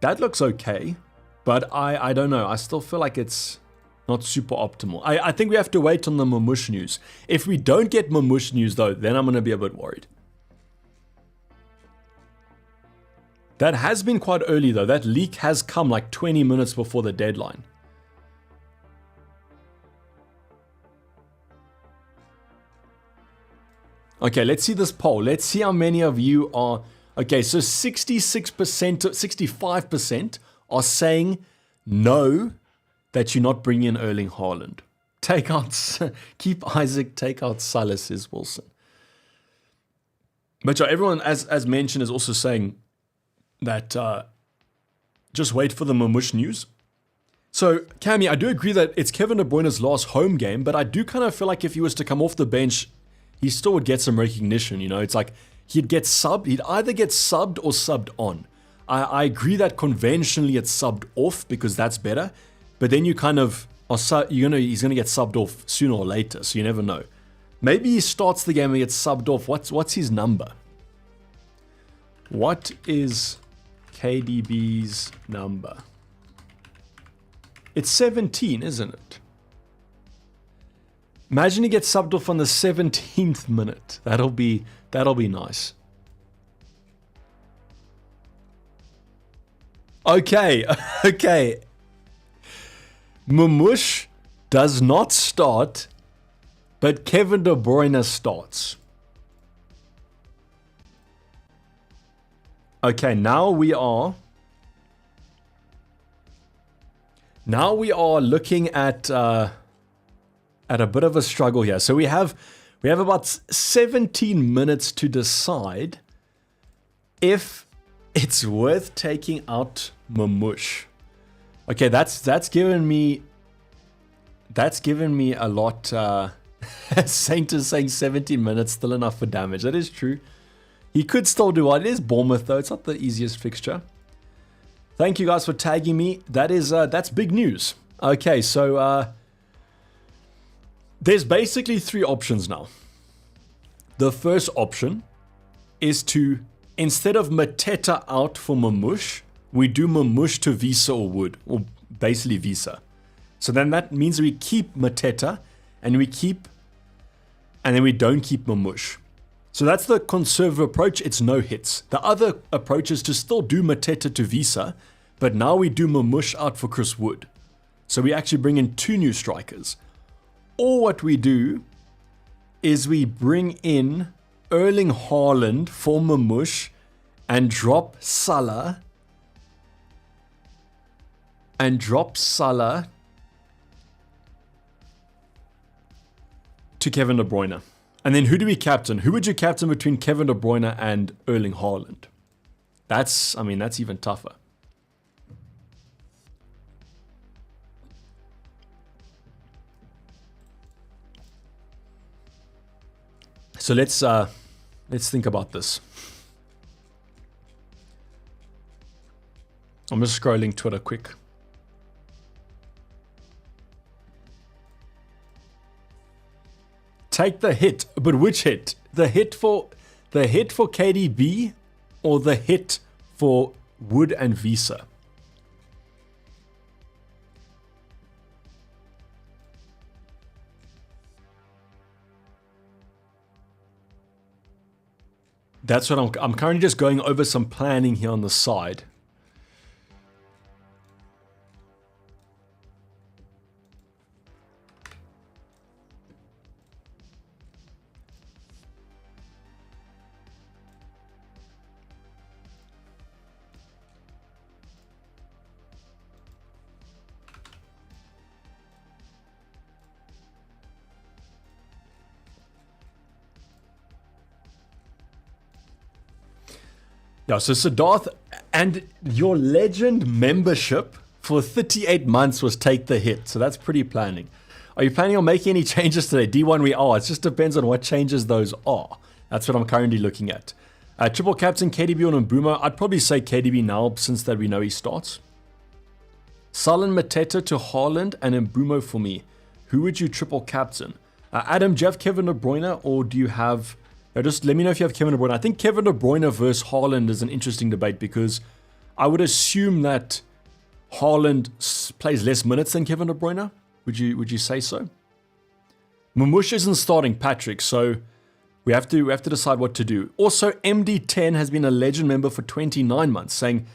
Speaker 1: That looks okay, but I don't know. I still feel like it's not super optimal. I think we have to wait on the Mamush news. If we don't get Mamush news though, then I'm going to be a bit worried. That has been quite early though. That leak has come like 20 minutes before the deadline. Okay, let's see this poll. Let's see how many of you are... Okay, so 66%, 65% are saying no, that you're not bringing in Erling Haaland. Take out... Keep Isaac, take out Salah, says Wilson. But yeah, everyone, as mentioned, is also saying that just wait for the Mamush news. So, Cammy, I do agree that it's Kevin De Bruyne's last home game, but I do kind of feel like if he was to come off the bench, he still would get some recognition, you know. It's like he'd get subbed. He'd either get subbed or subbed on. I agree that conventionally it's subbed off because that's better. But then you kind of are he's gonna get subbed off sooner or later, so you never know. Maybe he starts the game and gets subbed off. What's his number? What is KDB's number? It's 17, isn't it? Imagine he gets subbed off on the 17th minute. That'll be nice. Okay, okay. Mamush does not start, but Kevin De Bruyne starts. Okay, now we are looking at a bit of a struggle here. So we have about 17 minutes to decide if it's worth taking out Mamush. Okay, that's given me a lot. Saint is saying 17 minutes, still enough for damage. That is true. He could still do it. It is Bournemouth though. It's not the easiest fixture. Thank you guys for tagging me. That's big news. Okay, so there's basically three options now. The first option is to, instead of Mateta out for Mamush, we do Mamush to Visa or Wood, or basically Visa. So then that means we keep Mateta and then we don't keep Mamush. So that's the conservative approach. It's no hits. The other approach is to still do Mateta to Visa, but now we do Mamush out for Chris Wood. So we actually bring in two new strikers. Or what we do is we bring in Erling Haaland for Mamush and drop Salah. To Kevin De Bruyne. And then who do we captain? Who would you captain between Kevin De Bruyne and Erling Haaland? That's even tougher. So let's think about this. I'm just scrolling Twitter quick. Take the hit, but which hit? The hit for KDB or the hit for Wood and Visa? That's what I'm currently just going over some planning here on the side. Yeah, so Siddharth, and your legend membership for 38 months was take the hit. So that's pretty planning. Are you planning on making any changes today? D1 we are. It just depends on what changes those are. That's what I'm currently looking at. Triple captain, KDB on Mbuma. I'd probably say KDB now since that we know he starts. Salah and Mateta to Haaland and Mbuma for me. Who would you triple captain? Adam, do you have Kevin De Bruyne or do you have... just let me know if you have Kevin De Bruyne. I think Kevin De Bruyne versus Haaland is an interesting debate because I would assume that Haaland plays less minutes than Kevin De Bruyne. Would you say so? Mamush isn't starting Patrick, so we have to decide what to do. Also, MD10 has been a legend member for 29 months, saying,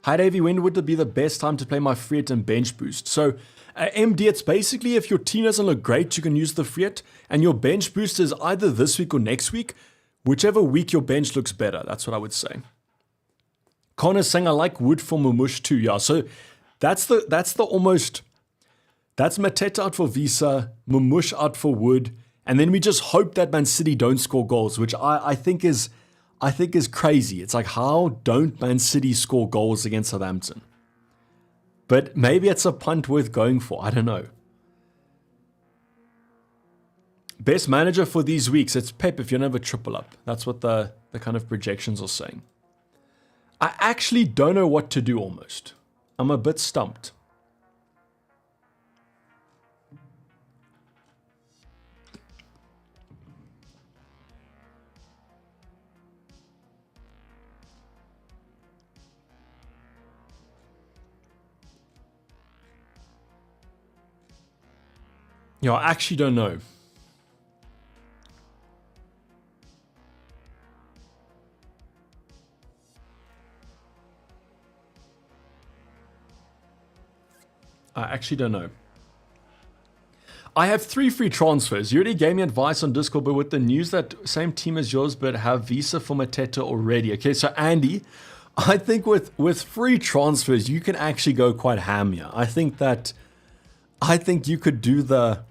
Speaker 1: "Hi Davey, when would it be the best time to play my free hit and bench boost?" So MD, it's basically if your team doesn't look great, you can use the free hit, and your bench boost is either this week or next week. Whichever week your bench looks better, that's what I would say. Connor's saying I like Wood for Mamush too. Yeah, so that's Mateta out for Visa, Mamush out for Wood, and then we just hope that Man City don't score goals, which I think is crazy. It's like, how don't Man City score goals against Southampton? But maybe it's a punt worth going for. I don't know. Best manager for these weeks, it's Pep if you don't have a triple up. That's what the kind of projections are saying. I actually don't know what to do almost. I'm a bit stumped. Yeah, I actually don't know. I actually don't know. I have 3 free transfers. You already gave me advice on Discord, but with the news that same team as yours, but have Visa for Mateta already. Okay, so Andy, I think with free transfers, you can actually go quite ham here. I think you could do the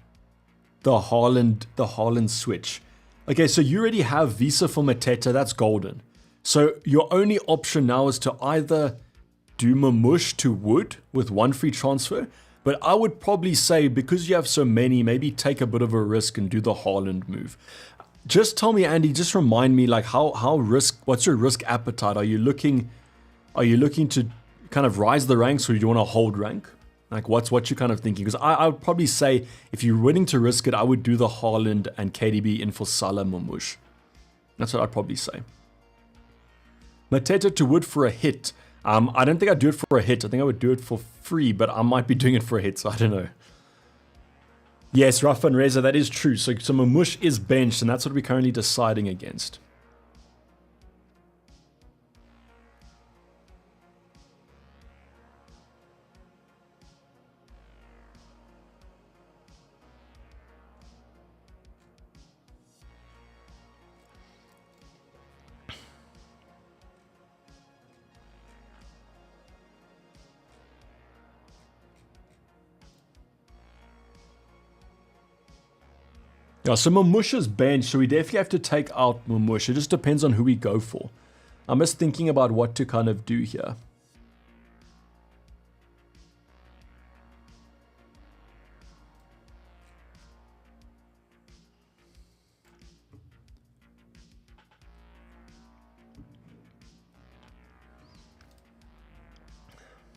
Speaker 1: Haaland switch. Okay, so you already have Visa for Mateta. That's golden. So your only option now is to either do Mamush to Wood with 1 free transfer, but I would probably say because you have so many, maybe take a bit of a risk and do the Haaland move. Just tell me, Andy, just remind me, like what's your risk appetite? Are you looking to kind of rise the ranks, or do you want to hold rank? Like what you kind of thinking? Because I would probably say if you're willing to risk it, I would do the Haaland and KDB in for Salah Mamush. That's what I'd probably say. Mateta to Wood for a hit. I don't think I'd do it for a hit. I think I would do it for free, but I might be doing it for a hit, so I don't know. Yes, Rafa and Reza, that is true. So Mamush is benched, and that's what we're currently deciding against. Yeah, so Mamush is benched, so we definitely have to take out Mamush. It just depends on who we go for. I'm just thinking about what to kind of do here.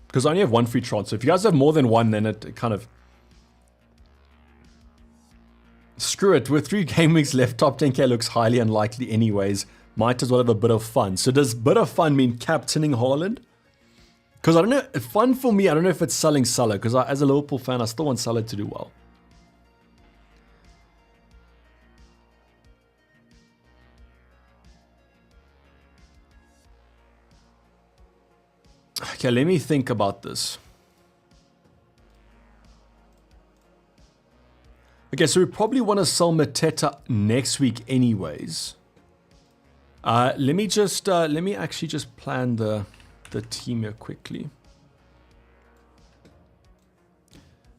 Speaker 1: Because I only have 1 free transfer. If you guys have more than 1, then it kind of... Screw it, with 3 game weeks left, top 10k looks highly unlikely anyways. Might as well have a bit of fun. So does bit of fun mean captaining Haaland? Because I don't know, fun for me, I don't know if it's selling Salah, because as a Liverpool fan, I still want Salah to do well. Okay, let me think about this. Okay, so we probably want to sell Mateta next week anyways. Let me actually just plan the team here quickly.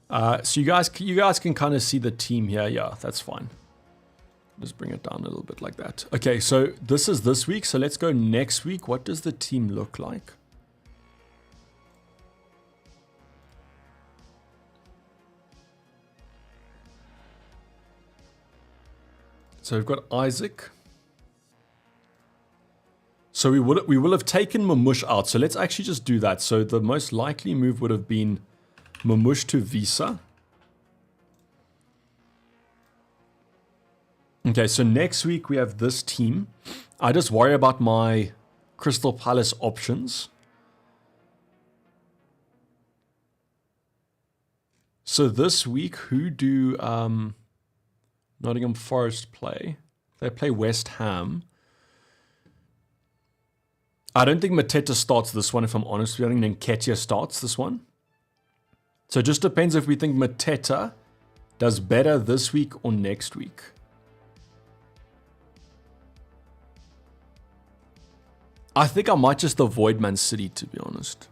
Speaker 1: So you guys can kind of see the team here. Yeah, that's fine. Just bring it down a little bit like that. Okay, so this is this week. So let's go next week. What does the team look like? So we've got Isaac. So we will have taken Mamush out. So let's actually just do that. So the most likely move would have been Mamush to Visa. Okay, so next week we have this team. I just worry about my Crystal Palace options. So this week, who do Nottingham Forest play? They play West Ham. I don't think Mateta starts this one, if I'm honest with you. I think Nketiah starts this one. So it just depends if we think Mateta does better this week or next week. I think I might just avoid Man City, to be honest.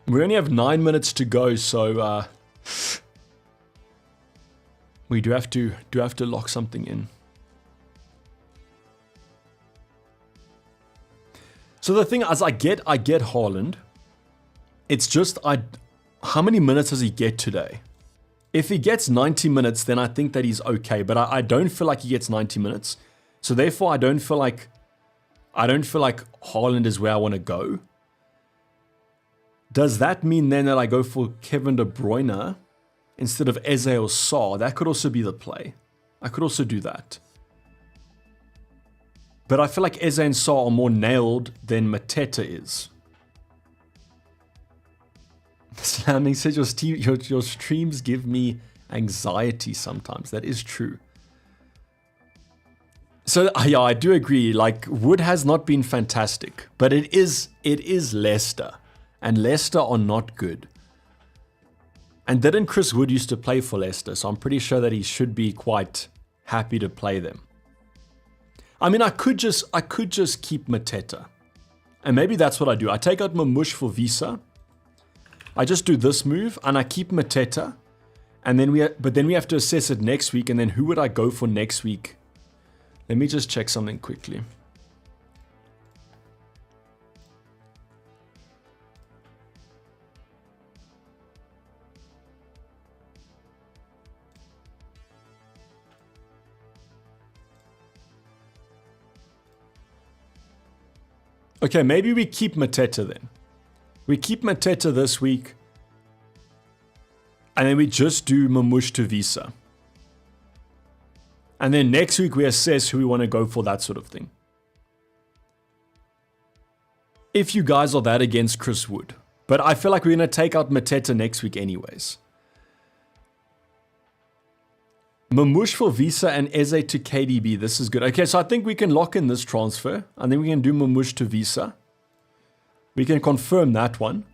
Speaker 1: We only have 9 minutes to go, so we do have to lock something in. So the thing is, I get Haaland. It's just how many minutes does he get today? If he gets 90 minutes, then I think that he's okay. But I don't feel like he gets 90 minutes. So therefore, I don't feel like Haaland is where I want to go. Does that mean then that I go for Kevin De Bruyne instead of Eze or Sarr? That could also be the play. I could also do that. But I feel like Eze and Sarr are more nailed than Mateta is. Slamming says your streams give me anxiety sometimes. That is true. So yeah, I do agree. Like, Wood has not been fantastic, but it is Leicester, and Leicester are not good. And didn't Chris Wood used to play for Leicester? So I'm pretty sure that he should be quite happy to play them. I mean, I could just keep Mateta, and maybe that's what I do. I take out Mamush for Visa. I just do this move and I keep Mateta, and then we have to assess it next week. And then who would I go for next week? Let me just check something quickly. Okay, maybe we keep Mateta then. We keep Mateta this week, and then we just do Mamush to Visa. And then next week we assess who we want to go for, that sort of thing. If you guys are that against Chris Wood. But I feel like we're going to take out Mateta next week anyways. Mamush for Visa and Eze to KDB. This is good. Okay, so I think we can lock in this transfer. And then we can do Mamush to Visa. We can confirm that one.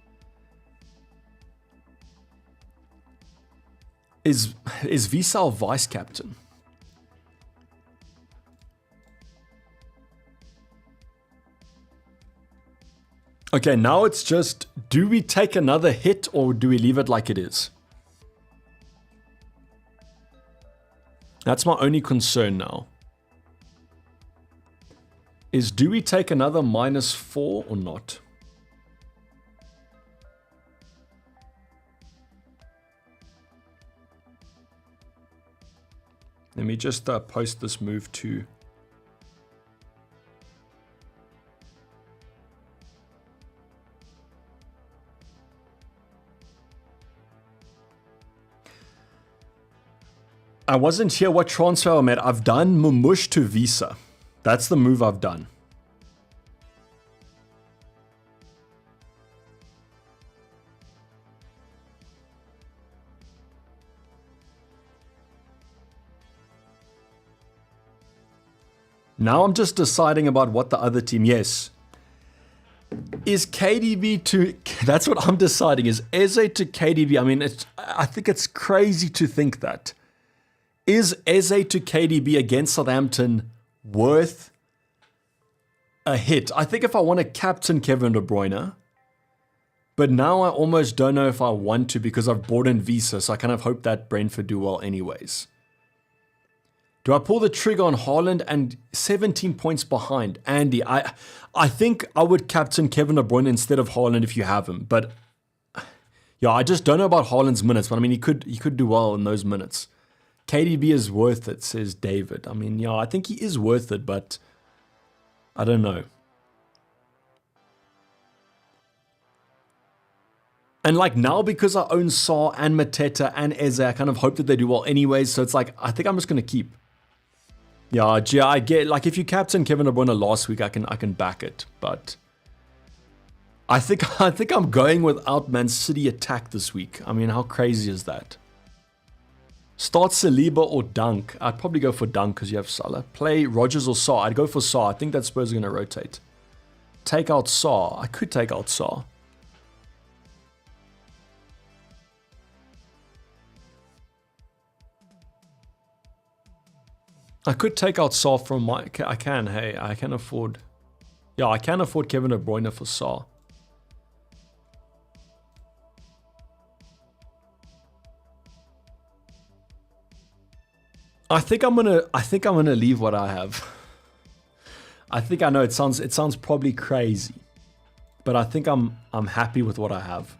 Speaker 1: Is Visa our vice captain? Okay, now it's just, do we take another hit or do we leave it like it is? That's my only concern now. Is, do we take another -4 or not? Let me just post this move to... I wasn't here what transfer I made. I've done Mamush to Visa. That's the move I've done. Now I'm just deciding about what the other team, yes. Is KDB to, that's what I'm deciding, is Eze to KDB. I mean, I think it's crazy to think that. Is Eze to KDB against Southampton worth a hit? I think if I want to captain Kevin De Bruyne, but now I almost don't know if I want to because I've bought in Visa, so I kind of hope that Brentford do well anyways. Do I pull the trigger on Haaland and 17 points behind? Andy, I think I would captain Kevin De Bruyne instead of Haaland if you have him. But yeah, I just don't know about Haaland's minutes. But I mean, he could do well in those minutes. KDB is worth it, says David. I mean, yeah, I think he is worth it, but I don't know. And like now, because I own Saar and Mateta and Eze, I kind of hope that they do well anyways. So it's like, I think I'm just going to keep. Yeah, I get, like, if you captain Kevin De Bruyne last week, I can back it, but I think I'm going without Man City attack this week. I mean, how crazy is that? Start Saliba or Dunk. I'd probably go for Dunk because you have Salah. Play Rodgers or Saar. I'd go for Saar. I think that Spurs are going to rotate. Take out Saar. I could take out Saar. I could take out Saar from my... I can afford... Yeah, I can afford Kevin De Bruyne for Saar. I think I'm gonna leave what I have. I think I know it sounds probably crazy, but I think I'm happy with what I have.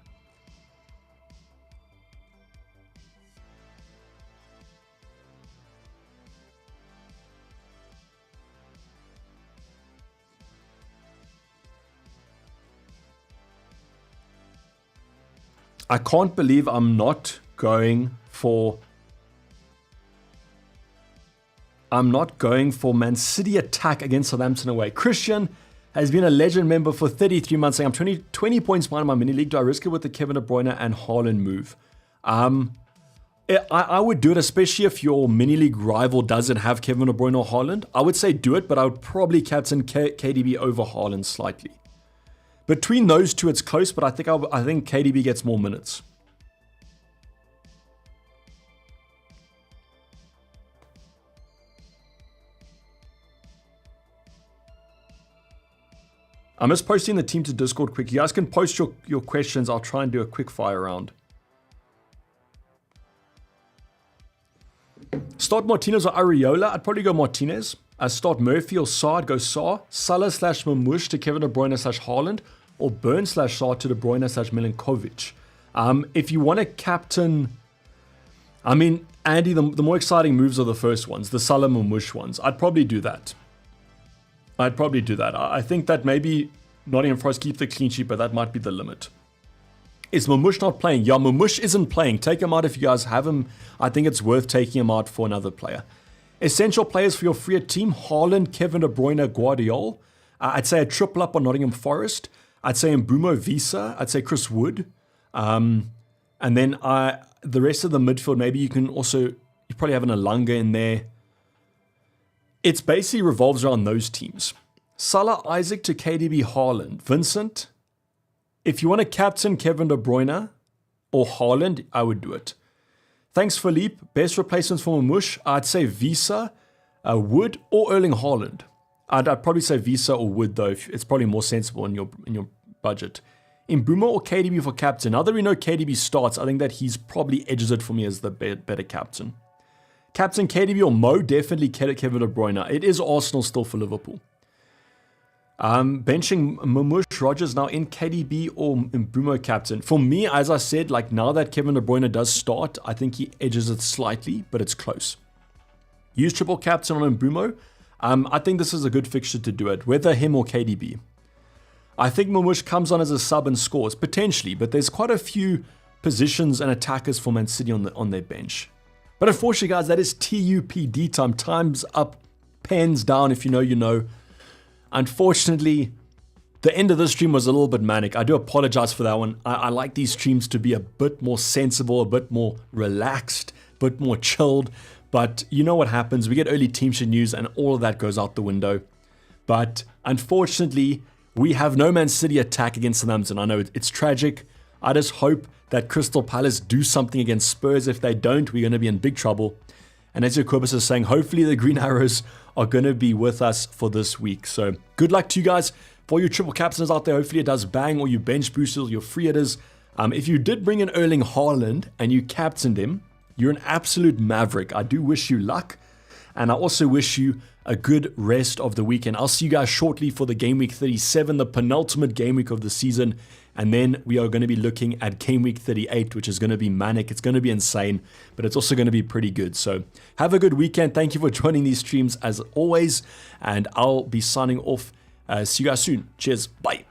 Speaker 1: I can't believe I'm not going for Man City attack against Southampton away. Christian has been a legend member for 33 months, saying I'm 20 points behind my mini league. Do I risk it with the Kevin De Bruyne and Haaland move? I would do it, especially if your mini league rival doesn't have Kevin De Bruyne or Haaland. I would say do it, but I would probably captain KDB over Haaland slightly. Between those two, it's close, but I think KDB gets more minutes. I'm just posting the team to Discord quick. You guys can post your questions. I'll try and do a quick fire round. Start Martinez or Areola. I'd probably go Martinez. Start Murphy or Saar. I'd go Saar. Salah / Mamush to Kevin De Bruyne / Haaland. Or Burn / Saar to De Bruyne / Milinkovic. If you want to captain... I mean, Andy, the more exciting moves are the first ones. The Salah Mamush ones. I'd probably do that. I think that maybe Nottingham Forest keep the clean sheet, but that might be the limit. Is Mamush not playing? Yeah, Mamush isn't playing. Take him out if you guys have him. I think it's worth taking him out for another player. Essential players for your free team: Haaland, Kevin De Bruyne, Guardiola. I'd say a triple up on Nottingham Forest. I'd say Mbeumo, Visa. I'd say Chris Wood. And then the rest of the midfield, maybe you probably have an Alanga in there. It's basically revolves around those teams. Salah, Isaac to KDB, Haaland. Vincent, if you want to captain Kevin De Bruyne or Haaland, I would do it. Thanks, Philippe. Best replacements for Mamush, I'd say Visa, Wood, or Erling Haaland. I'd probably say Visa or Wood, though. It's probably more sensible in your budget. Mbeumo or KDB for captain. Now that we know KDB starts, I think that he's probably edges it for me as the better captain. Captain KDB or Mo, definitely Kevin De Bruyne. It is Arsenal still for Liverpool. Benching Mamush, Rodgers now in KDB or Mbeumo captain. For me, as I said, like now that Kevin De Bruyne does start, I think he edges it slightly, but it's close. Use triple captain on Mbeumo. I think this is a good fixture to do it, whether him or KDB. I think Mamush comes on as a sub and scores, potentially, but there's quite a few positions and attackers for Man City on their bench. But unfortunately, guys, that is TUPD time. Time's up, pens down. If you know, you know. Unfortunately, the end of this stream was a little bit manic. I do apologize for that one. I like these streams to be a bit more sensible, a bit more relaxed, a bit more chilled. But you know what happens. We get early team sheet news and all of that goes out the window. But unfortunately, we have no Man City attack against Southampton. I know it's tragic. I just hope that Crystal Palace do something against Spurs. If they don't, we're going to be in big trouble. And as Jacobus is saying, hopefully the Green Arrows are going to be with us for this week. So good luck to you guys. For your triple captains out there, hopefully it does bang, or you bench boosters, your free hitters. If you did bring in Erling Haaland and you captained him, you're an absolute maverick. I do wish you luck. And I also wish you a good rest of the weekend. I'll see you guys shortly for the game week 37, the penultimate game week of the season. And then we are going to be looking at game week 38, which is going to be manic. It's going to be insane, but it's also going to be pretty good. So have a good weekend. Thank you for joining these streams as always. And I'll be signing off. See you guys soon. Cheers. Bye.